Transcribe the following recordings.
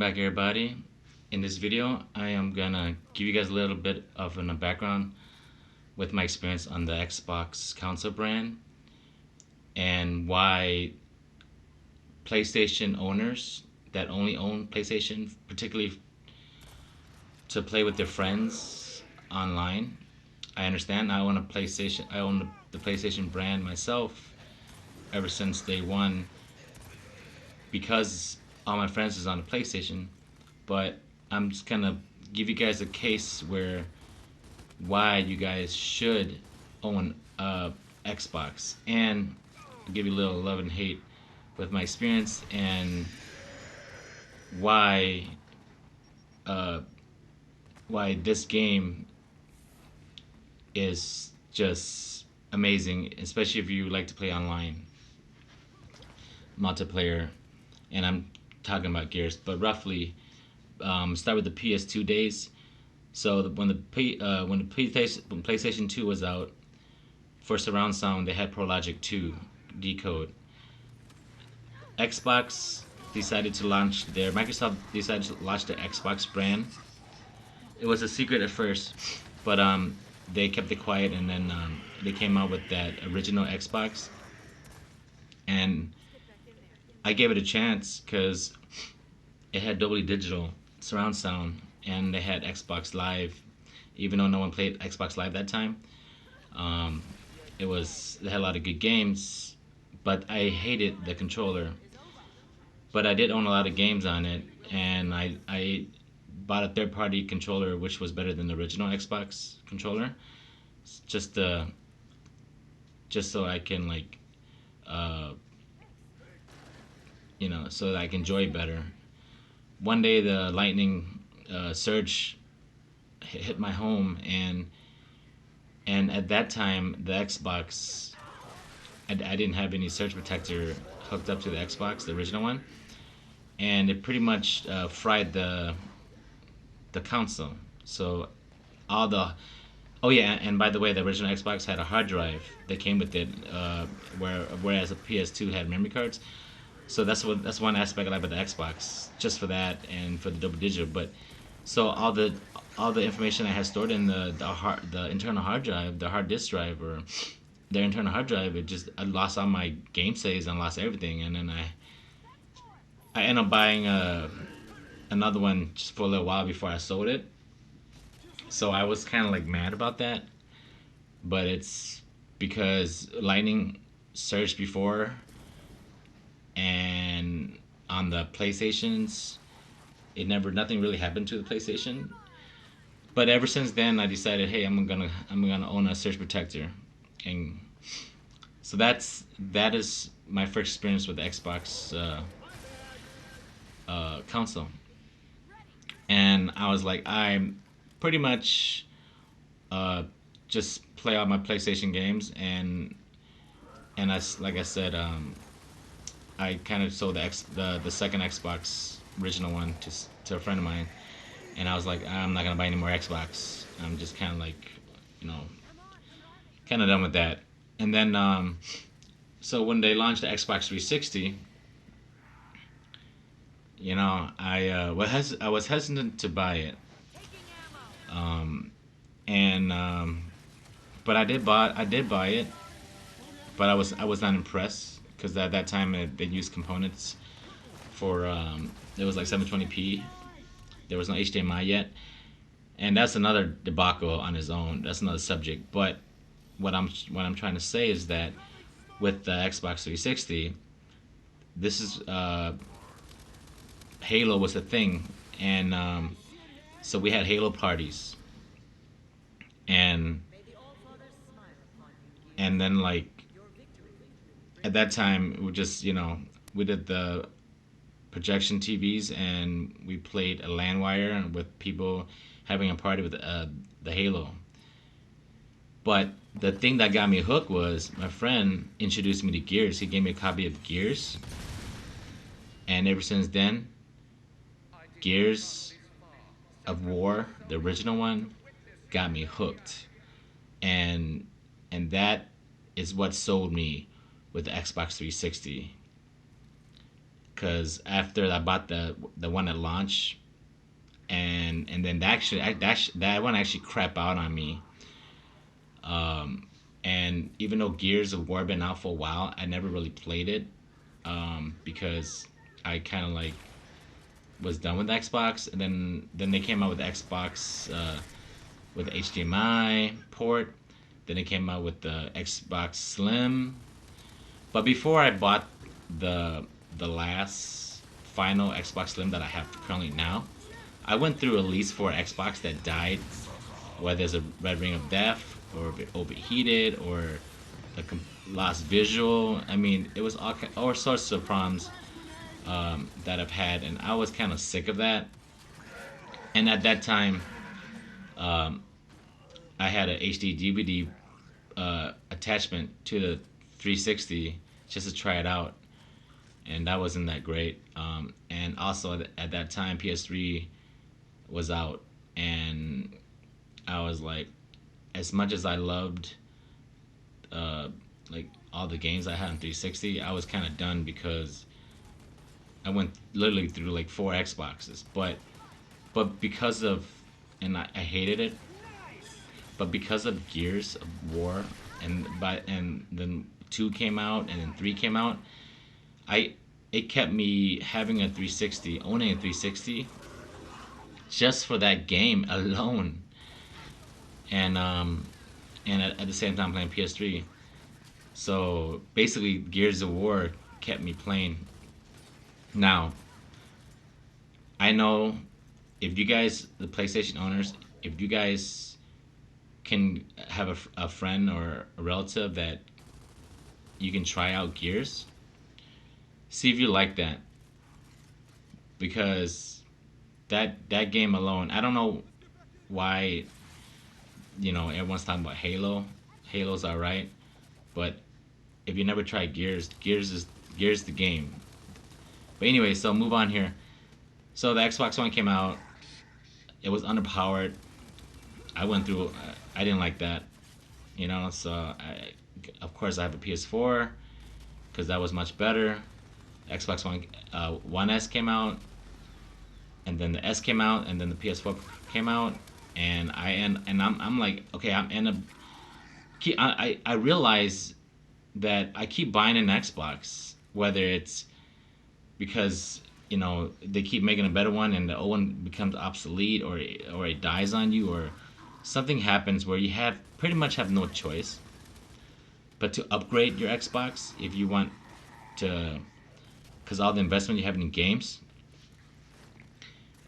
back, everybody. In this video, I am gonna give you guys a little bit of a background with my experience on the Xbox console brand and why PlayStation owners that only own PlayStation, particularly to play with their friends online. I understand. I own a PlayStation. I own the PlayStation brand myself ever since day one because all my friends is on the PlayStation. But I'm just gonna give you guys a case where why you guys should own a Xbox, and I'll give you a little love and hate with my experience and why uh, why this game is just amazing, especially if you like to play online multiplayer. And I'm talking about Gears, but roughly start with the PS2 days. So when the PlayStation 2 was out for surround sound, they had ProLogic 2 decode. Xbox decided to launch their Microsoft decided to launch their Xbox brand. It was a secret at first, but they kept it quiet, and then they came out with that original Xbox, and I gave it a chance because it had Dolby Digital surround sound, and they had Xbox Live, even though no one played Xbox Live that time. Um, they had a lot of good games, but I hated the controller. But I did own a lot of games on it, and I bought a third party controller which was better than the original Xbox controller, just uh just so I can uh so that I can enjoy better. One day the lightning surge hit my home, and at that time the Xbox, I didn't have any surge protector hooked up to the Xbox, the original one, and it pretty much fried the console. So all the oh yeah, and by the way, the original Xbox had a hard drive that came with it, whereas a PS2 had memory cards. So that's one aspect I like about the Xbox, just for that and for the double digital. But so all the information I had stored in the internal hard drive, the hard disk drive, or their internal hard drive, I lost all my game saves and lost everything, and then I ended up buying another one just for a little while before I sold it. So I was kind of like mad about that, but it's because lightning surged before, and on the PlayStations, nothing really happened to the PlayStation. But ever since then, I decided, hey, I'm gonna own a surge protector, and so that is my first experience with the Xbox console, and I was like, I'm pretty much uh, just play all my PlayStation games, and like I said, I kind of sold the second Xbox original one to a friend of mine, and I was like, I'm not gonna buy any more Xbox. I'm just kind of like, you know, kind of done with that. And then so when they launched the Xbox 360, I was hesitant to buy it, um, and but I did buy it, but I was not impressed because at that time they used components for it was like 720p. There was no HDMI yet, and that's another debacle on its own. That's another subject. But what I'm trying to say is that with the Xbox 360, this is Halo was a thing, and so we had Halo parties, and then like at that time we just we did the projection TVs, and we played a LAN wire with people having a party with the Halo. But the thing that got me hooked was my friend introduced me to Gears. He gave me a copy of Gears, and ever since then, Gears of War, the original one, got me hooked, and that is what sold me with the Xbox 360. because after I bought the one at launch, and then that one actually crap out on me. And even though Gears of War been out for a while, I never really played it, because I kind of like was done with Xbox, and then they came out with the Xbox, with the HDMI port. Then they came out with the Xbox Slim. But before I bought the the last final Xbox Slim that I have currently now, I went through at least 4 Xbox that died, whether it's a red ring of death or if it overheated or the lost visual. I mean, it was all sorts of problems, that I've had, and I was kind of sick of that. And at that time, um, I had a HD DVD, attachment to the 360 just to try it out, and that wasn't that great. And also at that time, PS3 was out, and I was like, as much as I loved, uh, like all the games I had on 360, I was kind of done because I went literally through like 4 Xboxes. But because of, and I hated it, but because of Gears of War, and then 2 came out and then 3 came out, I it kept me having a 360, owning a 360, just for that game alone, and at the same time playing PS3. So basically, Gears of War kept me playing. Now, I know, if you guys, the PlayStation owners, if you guys can have a friend or a relative that you can try out Gears, see if you like that, because that game alone, I don't know why, everyone's talking about Halo. Halo's alright, but if you never tried Gears, Gears the game. But anyway, so move on here. So the Xbox One came out. It was underpowered. I went through. I didn't like that, So of course, I have a PS4 because that was much better. Xbox One, One S came out, and then the S came out, and then the PS4 came out, and I'm like, okay, I'm in a. I realize that I keep buying an Xbox, whether it's because they keep making a better one and the old one becomes obsolete, or it dies on you, or something happens where you have pretty much have no choice but to upgrade your Xbox if you want to, because all the investment you have in games.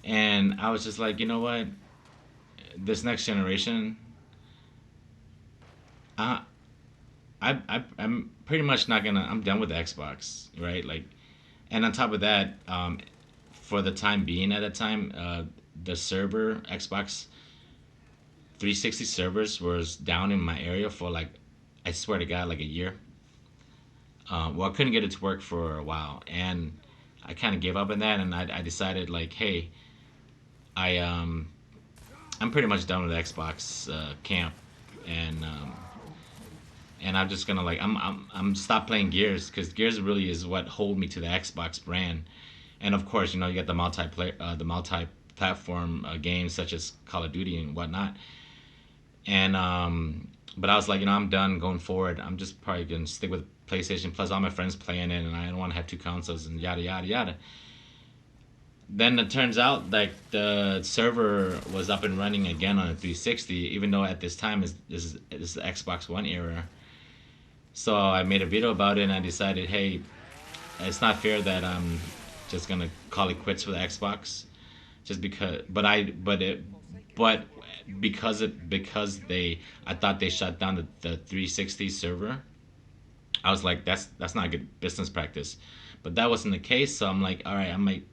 And I was just like, you know what, this next generation, I I'm pretty much not gonna. I'm done with the Xbox, right? Like, and on top of that, for the time being, at that time, the server Xbox 360 servers was down in my area for like, I swear to God, like a year. Well, I couldn't get it to work for a while, and I kind of gave up on that, and I decided like, hey, I I'm pretty much done with the Xbox, camp, and I'm just gonna like I'm stop playing Gears, because Gears really is what hold me to the Xbox brand. And of course, you get the multiplayer, the multi-platform, games such as Call of Duty and whatnot. And but I was like, I'm done going forward. I'm just probably gonna stick with PlayStation. Plus, all my friends playing it, and I don't want to have 2 consoles and yada yada yada. Then it turns out like the server was up and running again on a 360, even though at this time this is the Xbox One era. So I made a video about it, and I decided, hey, it's not fair that I'm just gonna call it quits for the Xbox, just because. But because I thought they shut down the 360 server. I was like, that's not a good business practice. But that wasn't the case, so I'm like, all right, I might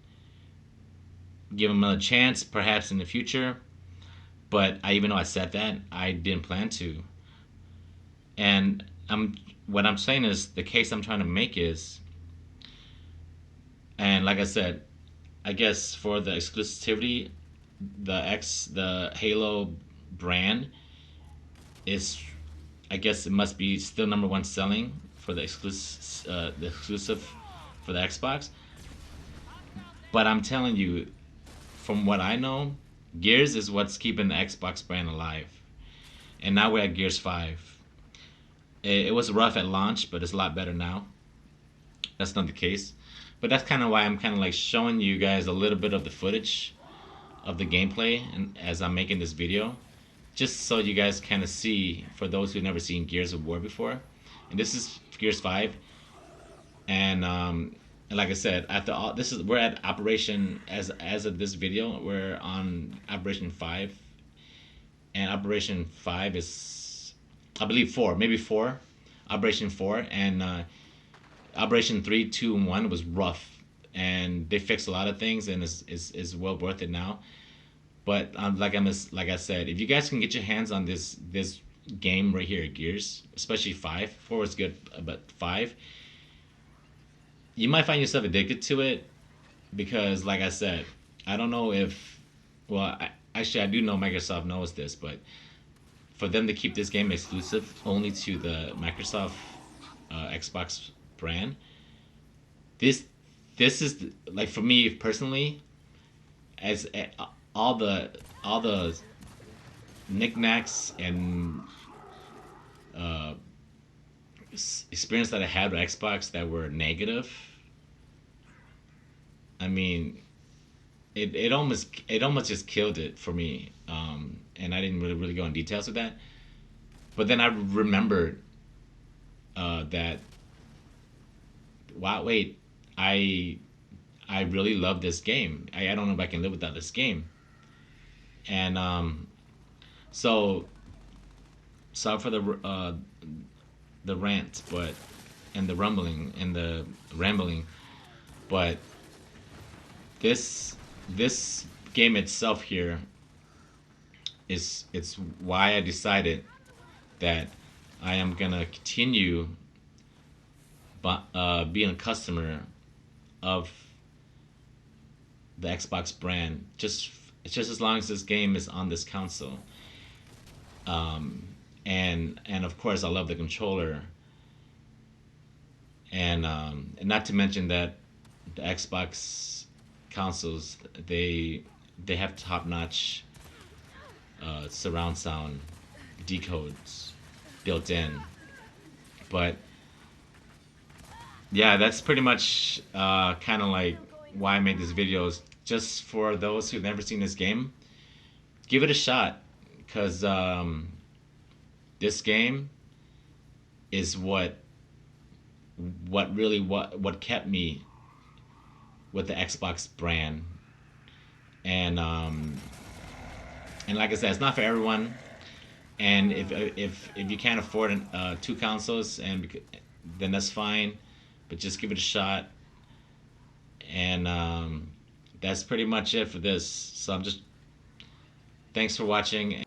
give them another chance, perhaps in the future. But even though I said that, I didn't plan to. And what I'm saying is, the case I'm trying to make is, and like I said, I guess for the exclusivity, the Halo brand is, I guess it must be still #1 selling for the exclusive for the Xbox. But I'm telling you, from what I know, Gears is what's keeping the Xbox brand alive. And now we're at Gears 5. It was rough at launch, but it's a lot better now. That's not the case. But that's kind of why I'm kind of like showing you guys a little bit of the footage of the gameplay and as I'm making this video, just so you guys kind of see, for those who've never seen Gears of War before. And this is Gears 5, and like I said, after all, this is we're at Operation as of this video, we're on Operation 5, and Operation 5 is, I believe, 4, maybe 4, Operation 4, and Operation 3, 2, and 1 was rough, and they fixed a lot of things, and is well worth it now. But like I said, if you guys can get your hands on this game right here, Gears, especially 5, 4 was good, but 5, you might find yourself addicted to it because, like I said, I don't know if, well, actually I do know Microsoft knows this, but for them to keep this game exclusive only to the Microsoft Xbox brand, this this is like, for me personally, as all the all the knickknacks and uh, experience that I had with Xbox that were negative. I mean, it almost just killed it for me. And I didn't really go in details with that. But then I remembered that, wow, wait, I I really love this game. I don't know if I can live without this game. And so sorry for the rant, but and the rumbling and the rambling, but this game itself here is it's why I decided that I am gonna continue being a customer of the Xbox brand. Just as long as this game is on this console, and of course I love the controller, and not to mention that the Xbox consoles, they have top notch surround sound decodes built in. But yeah, that's pretty much kind of like why I made this video, is just for those who've never seen this game, give it a shot, because this game is what kept me with the Xbox brand, and and like I said, it's not for everyone. And if you can't afford two consoles, then that's fine, but just give it a shot. And that's pretty much it for this. So I'm just thanks for watching.